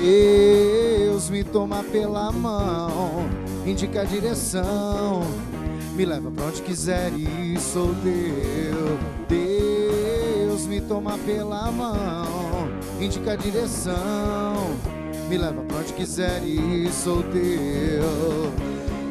Deus me toma pela mão, indica a direção, me leva pra onde quiser ir, sou teu. Deus me toma pela mão, indica a direção, me leva pra onde quiser ir, sou teu.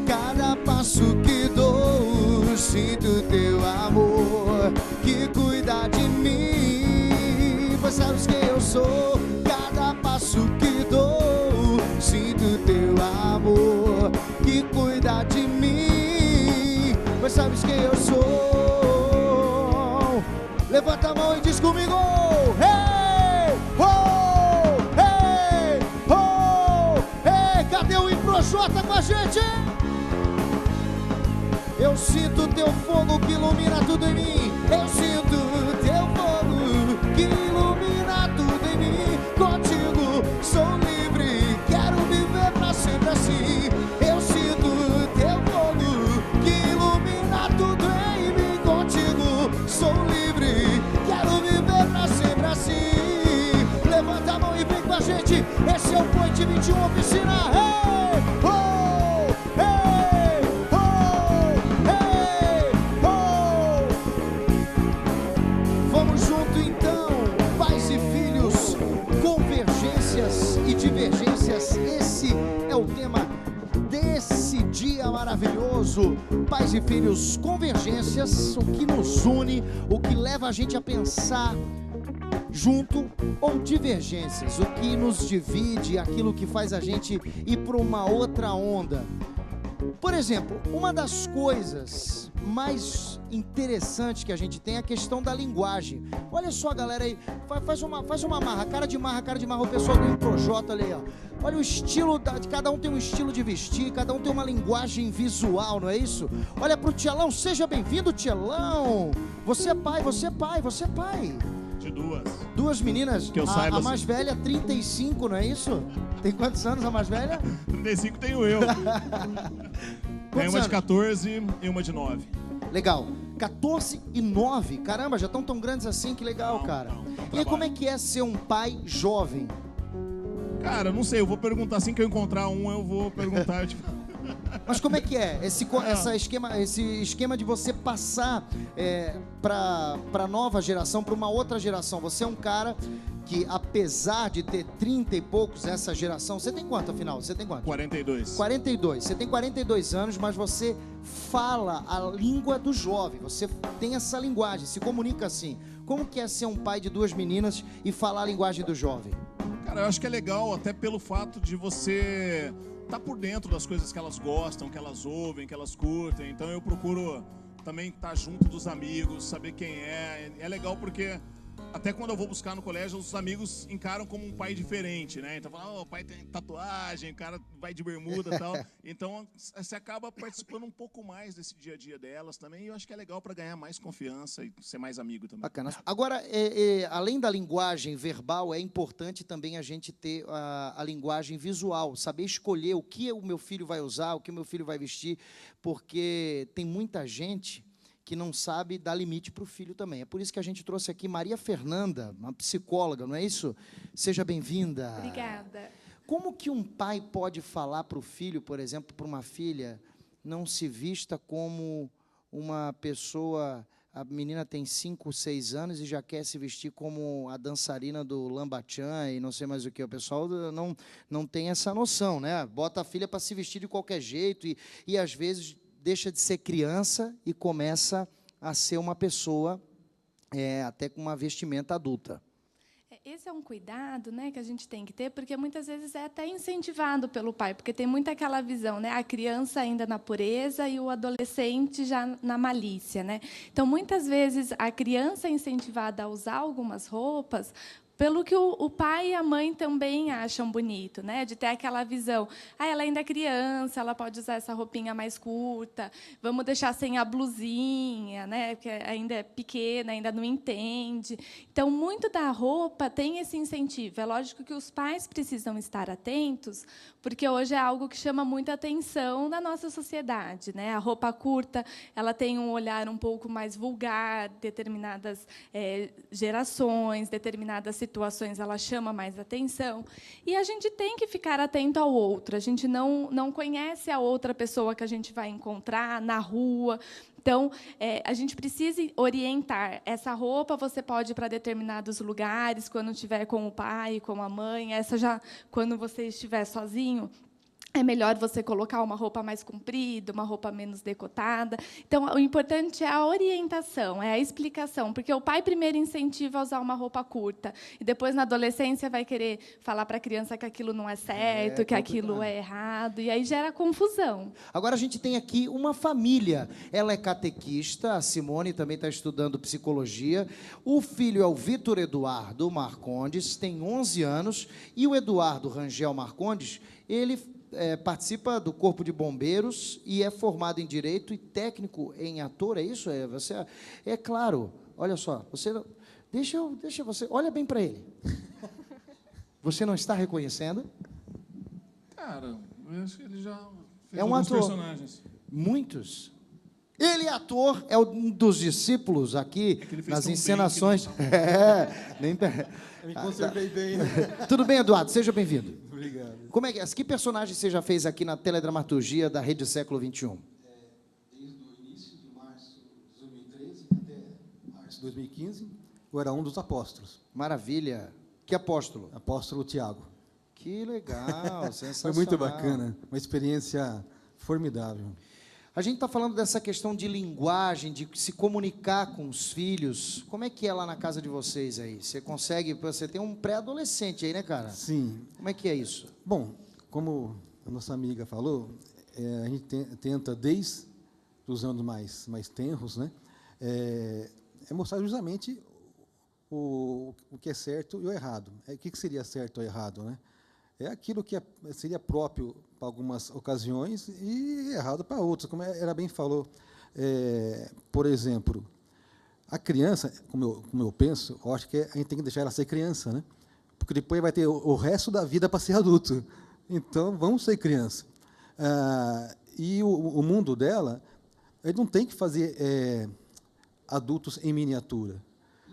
Cada passo que dou, sinto teu amor, que cuida de mim, pois sabes quem eu sou. Cada passo que dou, sinto teu amor, que cuida de mim, pois sabes quem eu sou. Levanta a mão e diz comigo: hey, oh, hey, oh, hey. Cadê o Improjota com a gente? Eu sinto teu fogo que ilumina tudo em mim. Eu sinto teu fogo que ilumina tudo em mim. Contigo sou livre, quero viver pra sempre assim. Eu sinto teu fogo que ilumina tudo em mim. Contigo sou livre, quero viver pra sempre assim. Levanta a mão e vem com a gente. Esse é o Point 21 Oficina. Hey, oh! E divergências, esse é o tema desse dia maravilhoso. Pais e filhos, convergências, o que nos une, o que leva a gente a pensar junto, ou divergências, o que nos divide, aquilo que faz a gente ir para uma outra onda. Por exemplo, uma das coisas mais interessantes que a gente tem é a questão da linguagem. Olha só, galera aí, faz uma marra, cara de marra, o pessoal do Improjota ali, ó. Olha o estilo, cada um tem um estilo de vestir, cada um tem uma linguagem visual, não é isso? Olha pro Tchelão, seja bem-vindo, Tchelão. Você é pai. De duas meninas, que eu saiba, a mais velha, 35, não é isso? Tem quantos anos a mais velha? 35 tenho eu. Tem uma de 14 e uma de 9. Legal, 14 e 9, caramba, já estão tão grandes assim, que legal, cara. E aí, como é que é ser um pai jovem? Cara, não sei, eu vou perguntar assim que eu encontrar um, eu vou perguntar, tipo... Mas como é que é esse esquema de você passar para nova geração, para uma outra geração? Você é um cara que, apesar de ter 30 e poucos, essa geração... Você tem quanto, afinal? Você tem quanto? 42. 42. Você tem 42 anos, mas você fala a língua do jovem. Você tem essa linguagem, se comunica assim. Como que é ser um pai de duas meninas e falar a linguagem do jovem? Cara, eu acho que é legal, até pelo fato de você... tá por dentro das coisas que elas gostam, que elas ouvem, que elas curtem. Então eu procuro também estar junto dos amigos, saber quem é. É legal porque até quando eu vou buscar no colégio, os amigos encaram como um pai diferente, né? Então falam, o pai tem tatuagem, o cara vai de bermuda e tal. Então você acaba participando um pouco mais desse dia a dia delas também. E eu acho que é legal para ganhar mais confiança e ser mais amigo também. Bacana. Agora, além da linguagem verbal, é importante também a gente ter a linguagem visual, saber escolher o que o meu filho vai usar, o que o meu filho vai vestir, porque tem muita gente que não sabe dar limite para o filho também. É por isso que a gente trouxe aqui Maria Fernanda, uma psicóloga, não é isso? Seja bem-vinda. Obrigada. Como que um pai pode falar para o filho, por exemplo, para uma filha, não se vista como uma pessoa... A menina tem 5, 6 anos e já quer se vestir como a dançarina do Lambachan e não sei mais o que. O pessoal não tem essa noção, né? Bota a filha para se vestir de qualquer jeito e às vezes deixa de ser criança e começa a ser uma pessoa até com uma vestimenta adulta. Esse é um cuidado, né, que a gente tem que ter, porque muitas vezes é até incentivado pelo pai, porque tem muito aquela visão, né, a criança ainda na pureza e o adolescente já na malícia, né? Então, muitas vezes, a criança é incentivada a usar algumas roupas pelo que o pai e a mãe também acham bonito, né? De ter aquela visão. Ela ainda é criança, ela pode usar essa roupinha mais curta, vamos deixar sem a blusinha, né? Porque ainda é pequena, ainda não entende. Então, muito da roupa tem esse incentivo. É lógico que os pais precisam estar atentos, porque hoje é algo que chama muita atenção na nossa sociedade, né? A roupa curta, ela tem um olhar um pouco mais vulgar, determinadas gerações, determinadas situações ela chama mais atenção. E a gente tem que ficar atento ao outro. A gente não conhece a outra pessoa que a gente vai encontrar na rua. Então, a gente precisa orientar. Essa roupa você pode ir para determinados lugares, quando estiver com o pai, com a mãe. Essa já, quando você estiver sozinho, é melhor você colocar uma roupa mais comprida, uma roupa menos decotada. Então, o importante é a orientação, é a explicação, porque o pai primeiro incentiva a usar uma roupa curta, e depois, na adolescência, vai querer falar para a criança que aquilo não é certo, que aquilo é errado, e aí gera confusão. Agora, a gente tem aqui uma família. Ela é catequista, a Simone também está estudando psicologia. O filho é o Vitor Eduardo Marcondes, tem 11 anos, e o Eduardo Rangel Marcondes, ele participa do Corpo de Bombeiros e é formado em Direito e técnico em ator, é isso? É claro, olha só, você não, deixa você, olha bem para ele. Você não está reconhecendo? Cara, eu acho que ele já fez um alguns ator. personagens. Muitos. Ele é ator, é um dos discípulos aqui nas encenações. Eu me conservei bem, né? Tudo bem, Eduardo? Seja bem-vindo. Obrigado. Como é que personagem você já fez aqui na teledramaturgia da Rede Século XXI? Desde o início de março de 2013 até março de 2015, eu era um dos apóstolos. Maravilha. Que apóstolo? Apóstolo Tiago. Que legal, sensacional. Foi muito bacana, uma experiência formidável. A gente está falando dessa questão de linguagem, de se comunicar com os filhos. Como é que é lá na casa de vocês aí? Você tem um pré-adolescente aí, né, cara? Sim. Como é que é isso? Bom, como a nossa amiga falou, a gente tenta, desde os anos mais tenros, né, mostrar justamente o que é certo e o errado. O que seria certo ou errado, né? É aquilo que seria próprio para algumas ocasiões e errado para outras, como ela bem falou. Por exemplo, a criança, como eu penso, eu acho que a gente tem que deixar ela ser criança, né? Porque depois vai ter o resto da vida para ser adulto. Então, vamos ser criança. E o mundo dela, ele não tem que fazer adultos em miniatura.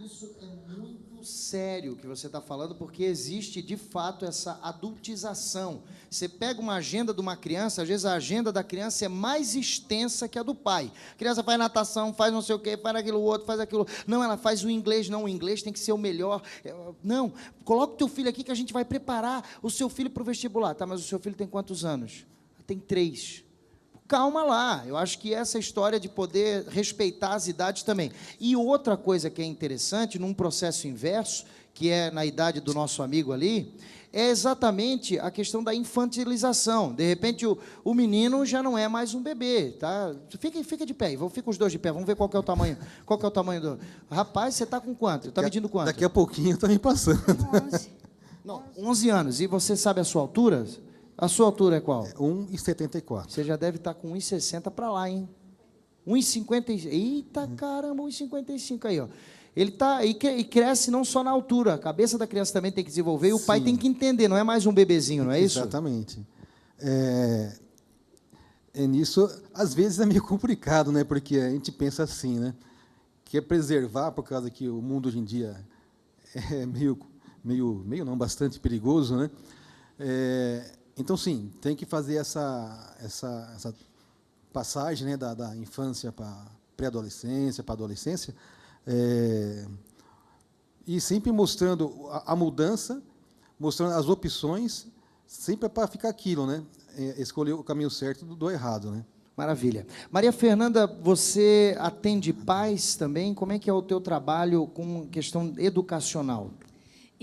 Isso é muito sério que você está falando, porque existe, de fato, essa adultização. Você pega uma agenda de uma criança, às vezes a agenda da criança é mais extensa que a do pai. A criança faz natação, faz não sei o quê, faz aquilo outro, faz aquilo. Não, ela faz o inglês, não, o inglês tem que ser o melhor. Não, coloca o teu filho aqui que a gente vai preparar o seu filho para o vestibular. Tá, mas o seu filho tem quantos anos? Tem 3. Calma lá, eu acho que essa história de poder respeitar as idades também. E outra coisa que é interessante, num processo inverso, que é na idade do nosso amigo ali, é exatamente a questão da infantilização. De repente, o menino já não é mais um bebê, tá? Fica de pé, fica os dois de pé, vamos ver qual que é o tamanho. Qual que é o tamanho do... Rapaz, você está com quanto? Está medindo quanto? Daqui a pouquinho está me passando. 11. Não, 11 anos. E você sabe a sua altura? A sua altura é qual? 1,74. Você já deve estar com 1,60 para lá, hein? 1,50. Eita, caramba, 1,55 aí, ó. Ele tá e cresce não só na altura, a cabeça da criança também tem que desenvolver e o pai tem que entender, não é mais um bebezinho, não é isso? Exatamente. Nisso, às vezes é meio complicado, né? Porque a gente pensa assim, né? Que é preservar, por causa que o mundo hoje em dia é meio não, bastante perigoso, né? Então, sim, tem que fazer essa passagem, né, da infância para pré-adolescência, para adolescência, e sempre mostrando a mudança, mostrando as opções, sempre para ficar aquilo, né? Escolher o caminho certo do errado, né? Maravilha. Maria Fernanda, você atende pais também? Como é que é o teu trabalho com questão educacional?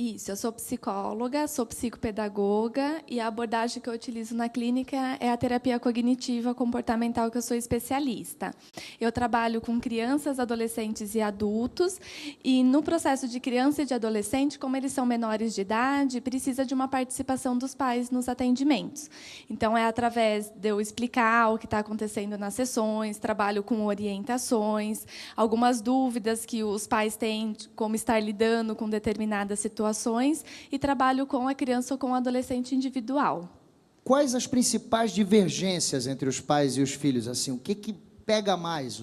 Isso, eu sou psicóloga, sou psicopedagoga e a abordagem que eu utilizo na clínica é a terapia cognitiva comportamental, que eu sou especialista. Eu trabalho com crianças, adolescentes e adultos e no processo de criança e de adolescente, como eles são menores de idade, precisa de uma participação dos pais nos atendimentos. Então, é através de eu explicar o que está acontecendo nas sessões, trabalho com orientações, algumas dúvidas que os pais têm, como estar lidando com determinadas situações, e trabalho com a criança ou com o adolescente individual. Quais as principais divergências entre os pais e os filhos? Assim, o que pega mais?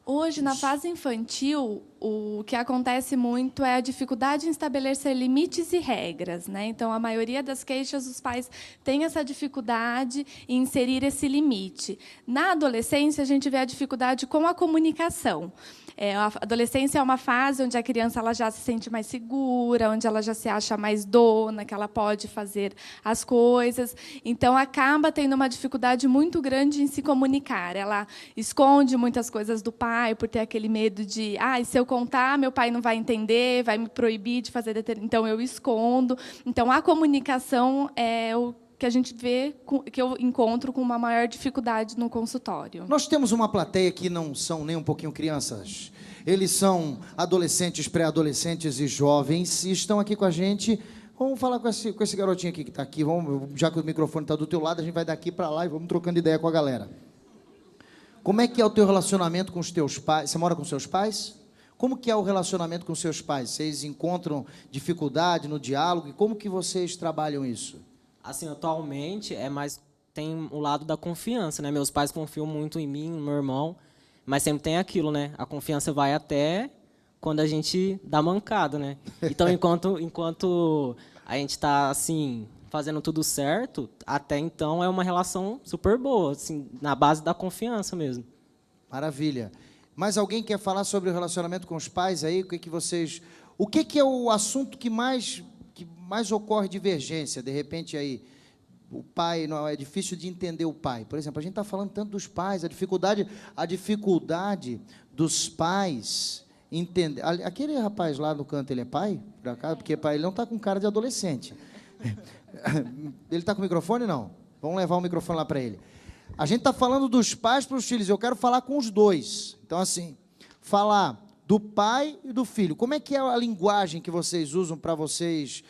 Hoje, na fase infantil, o que acontece muito é a dificuldade em estabelecer limites e regras, né? Então, a maioria das queixas, os pais têm essa dificuldade em inserir esse limite. Na adolescência, a gente vê a dificuldade com a comunicação. A adolescência é uma fase onde a criança ela já se sente mais segura, onde ela já se acha mais dona, que ela pode fazer as coisas. Então, acaba tendo uma dificuldade muito grande em se comunicar. Ela esconde muitas coisas do pai, por ter aquele medo de, se eu contar, meu pai não vai entender, vai me proibir de fazer então eu escondo. Então, a comunicação é o que a gente vê, que eu encontro com uma maior dificuldade no consultório. Nós temos uma plateia que não são nem um pouquinho crianças. Eles são adolescentes, pré-adolescentes e jovens e estão aqui com a gente. Vamos falar com esse garotinho aqui que está aqui. Já que o microfone está do teu lado, a gente vai daqui para lá e vamos trocando ideia com a galera. Como é que é o teu relacionamento com os teus pais? Você mora com seus pais? Como que é o relacionamento com seus pais? Vocês encontram dificuldade no diálogo? E como que vocês trabalham isso? Assim, atualmente, tem o lado da confiança, né? Meus pais confiam muito em mim, no meu irmão, mas sempre tem aquilo, né? A confiança vai até quando a gente dá mancada, né? Então, enquanto a gente está, assim, fazendo tudo certo, até então é uma relação super boa, assim, na base da confiança mesmo. Maravilha. Mais alguém quer falar sobre o relacionamento com os pais aí? O que é o assunto que mais ocorre divergência? De repente aí, o pai, não é difícil de entender o pai. Por exemplo, a gente está falando tanto dos pais, a dificuldade dos pais entender. Aquele rapaz lá no canto, ele é pai, por acaso? Porque pai, ele não está com cara de adolescente. Ele está com o microfone, não? Vamos levar o microfone lá para ele. A gente está falando dos pais para os filhos, eu quero falar com os dois. Então, assim, falar do pai e do filho. Como é que é a linguagem que vocês usam para vocês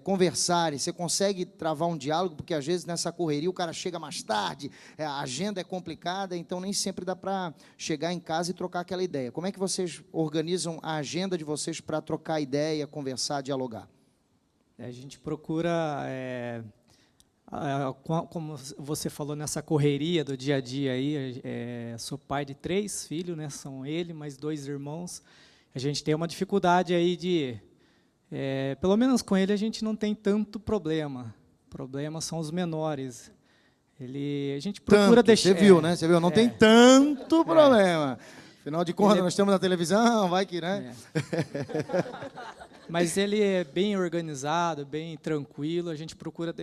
conversarem? Você consegue travar um diálogo? Porque, às vezes, nessa correria, o cara chega mais tarde, a agenda é complicada, então nem sempre dá para chegar em casa e trocar aquela ideia. Como é que vocês organizam a agenda de vocês para trocar ideia, conversar, dialogar? A gente procura, como você falou, nessa correria do dia a dia aí, sou pai de 3 filhos, né? São ele, mais 2 irmãos. A gente tem uma dificuldade aí de, pelo menos com ele a gente não tem tanto problema. Problemas são os menores. A gente procura deixar. Você viu, né? Você viu? Não tem tanto problema. Afinal de contas, nós estamos na televisão, vai que, né? Mas ele é bem organizado, bem tranquilo. A gente procura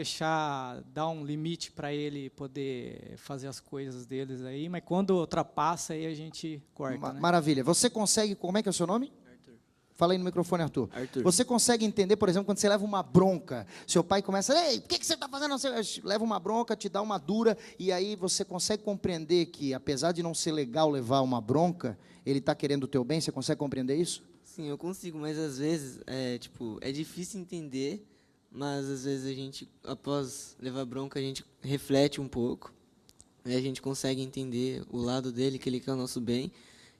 dar um limite para ele poder fazer as coisas deles aí. Mas quando ultrapassa, aí a gente corta. Né? Maravilha. Você consegue... Como é que é o seu nome? Arthur. Fala aí no microfone, Arthur. Você consegue entender, por exemplo, quando você leva uma bronca, seu pai começa, ei, por que você está fazendo? Você leva uma bronca, te dá uma dura, e aí você consegue compreender que, apesar de não ser legal levar uma bronca, ele está querendo o teu bem? Você consegue compreender isso? Sim, eu consigo, mas às vezes é difícil entender, mas às vezes a gente, após levar bronca, a gente reflete um pouco, e a gente consegue entender o lado dele, que ele quer o nosso bem,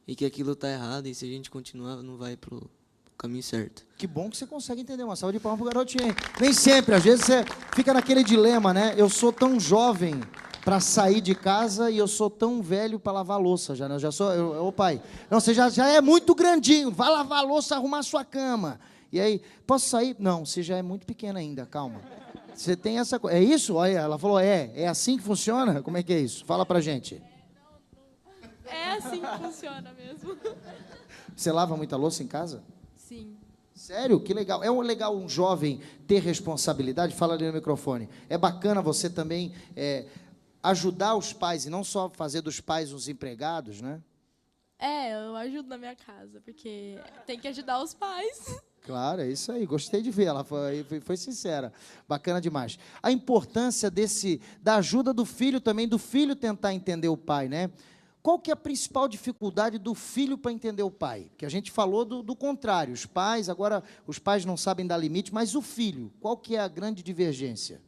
e que aquilo está errado, e se a gente continuar, não vai para o caminho certo. Que bom que você consegue entender. Uma salva de palmas pro garotinho. Nem sempre, às vezes você fica naquele dilema, né? Eu sou tão jovem para sair de casa e eu sou tão velho para lavar louça já, né? Eu já sou, ô pai, não, você já é muito grandinho, vai lavar a louça, arrumar a sua cama. E aí, posso sair? Não, você já é muito pequeno ainda, calma. Você tem essa coisa. É isso? Olha, ela falou, é assim que funciona? Como é que é isso? Fala pra gente. É assim que funciona mesmo. Você lava muita louça em casa? Sim. Sério? Que legal. É legal um jovem ter responsabilidade? Fala ali no microfone. É bacana você também ajudar os pais e não só fazer dos pais uns empregados, né? Eu ajudo na minha casa, porque tem que ajudar os pais. Claro, é isso aí. Gostei de ver. Ela foi sincera. Bacana demais. A importância da ajuda do filho também, do filho tentar entender o pai, né? Qual que é a principal dificuldade do filho para entender o pai? Porque a gente falou do contrário. Os pais não sabem dar limite, mas o filho, qual que é a grande divergência?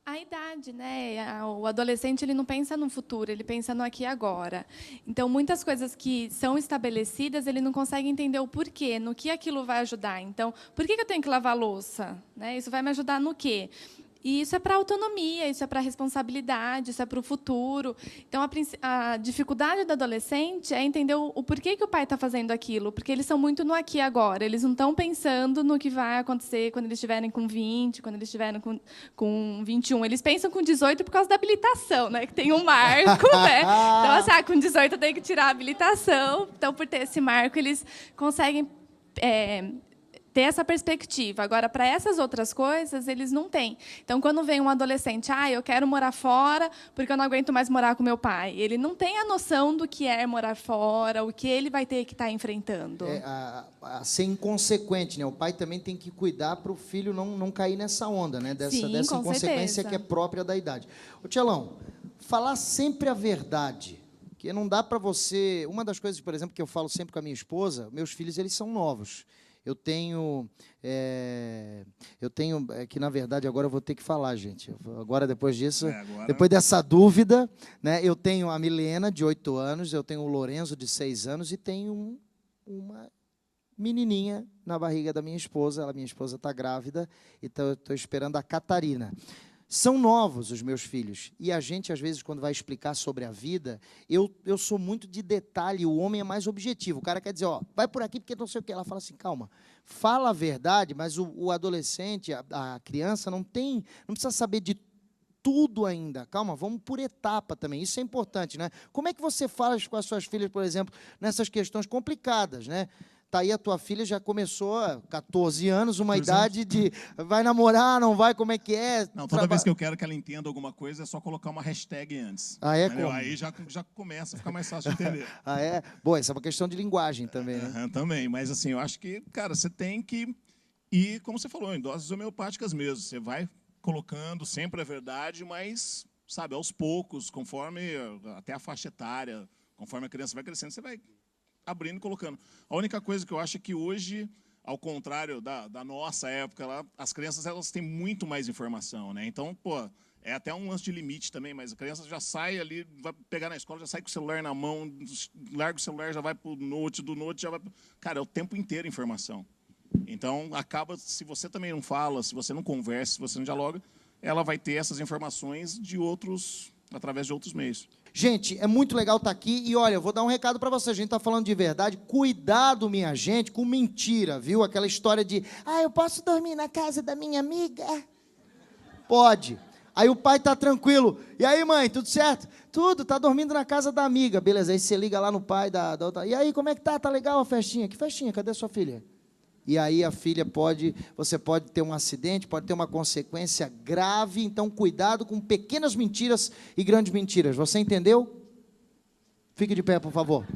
A idade, né? O adolescente ele não pensa no futuro, ele pensa no aqui e agora. Então, muitas coisas que são estabelecidas, ele não consegue entender o porquê, no que aquilo vai ajudar. Então, por que eu tenho que lavar a louça? Né? Isso vai me ajudar no quê? E isso é para autonomia, isso é para responsabilidade, isso é para o futuro. Então, a dificuldade do adolescente é entender o porquê que o pai está fazendo aquilo, porque eles são muito no aqui e agora. Eles não estão pensando no que vai acontecer quando eles estiverem com 20, quando eles estiverem com 21. Eles pensam com 18 por causa da habilitação, né? Que tem um marco, né? Então, assim, com 18 eu tenho que tirar a habilitação. Então, por ter esse marco, eles conseguem ter essa perspectiva. Agora, para essas outras coisas, eles não têm. Então, quando vem um adolescente, eu quero morar fora porque eu não aguento mais morar com meu pai. Ele não tem a noção do que é morar fora, o que ele vai ter que estar enfrentando. Ser inconsequente, né? O pai também tem que cuidar para o filho não cair nessa onda, né? Dessa inconsequência certeza. Que é própria da idade. Ô, Tchelão, falar sempre a verdade. Que não dá para você... Uma das coisas, por exemplo, que eu falo sempre com a minha esposa, meus filhos, eles são novos. Eu tenho que, na verdade, agora eu vou ter que falar, gente. Agora, depois disso, depois dessa dúvida, né, eu tenho a Milena, de 8 anos, eu tenho o Lorenzo, de 6 anos, e tenho uma menininha na barriga da minha esposa. Minha esposa está grávida, então eu estou esperando a Catarina. São novos os meus filhos, e a gente, às vezes, quando vai explicar sobre a vida, eu sou muito de detalhe, o homem é mais objetivo. O cara quer dizer, vai por aqui porque não sei o que. Ela fala assim, calma, fala a verdade, mas o adolescente, a criança, não precisa saber de tudo ainda. Calma, vamos por etapa também, isso é importante, né? Como é que você fala com as suas filhas, por exemplo, nessas questões complicadas, né? Tá aí, a tua filha já começou, 14 anos, uma idade de vai namorar, não vai, como é que é? Não, toda vez que eu quero que ela entenda alguma coisa, é só colocar uma hashtag antes. Como? Aí já começa a ficar mais fácil de entender. Boa, essa é uma questão de linguagem também, né? Também, mas assim, eu acho que, cara, você tem que ir, como você falou, em doses homeopáticas mesmo. Você vai colocando sempre a verdade, mas, sabe, aos poucos, conforme até a faixa etária, conforme a criança vai crescendo, você vai abrindo e colocando. A única coisa que eu acho é que hoje, ao contrário da nossa época, as crianças elas têm muito mais informação, né? Então, é até um lance de limite também, mas a criança já sai ali, vai pegar na escola, já sai com o celular na mão, larga o celular, já vai para o note, do note já vai... Cara, é o tempo inteiro informação. Então, acaba, se você também não fala, se você não conversa, se você não dialoga, ela vai ter essas informações através de outros meios. Gente, é muito legal estar aqui e, olha, eu vou dar um recado para você, a gente está falando de verdade, cuidado, minha gente, com mentira, viu? Aquela história de, eu posso dormir na casa da minha amiga? Pode. Aí o pai está tranquilo, e aí, mãe, tudo certo? Tudo, tá dormindo na casa da amiga, beleza, aí você liga lá no pai da outra, e aí, como é que tá? Tá legal a festinha? Que festinha? Cadê a sua filha? E aí você pode ter um acidente, pode ter uma consequência grave, então cuidado com pequenas mentiras e grandes mentiras. Você entendeu? Fique de pé, por favor.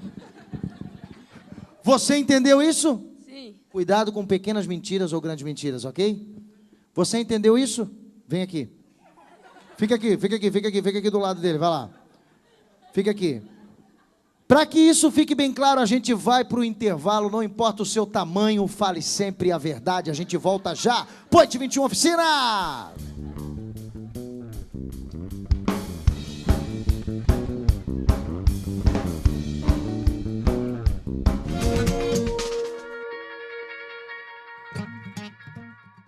Você entendeu isso? Sim. Cuidado com pequenas mentiras ou grandes mentiras, ok? Você entendeu isso? Vem aqui. Fica aqui do lado dele, vai lá. Fica aqui. Para que isso fique bem claro, a gente vai para o intervalo, não importa o seu tamanho, fale sempre a verdade, a gente volta já. Point 21 Oficina!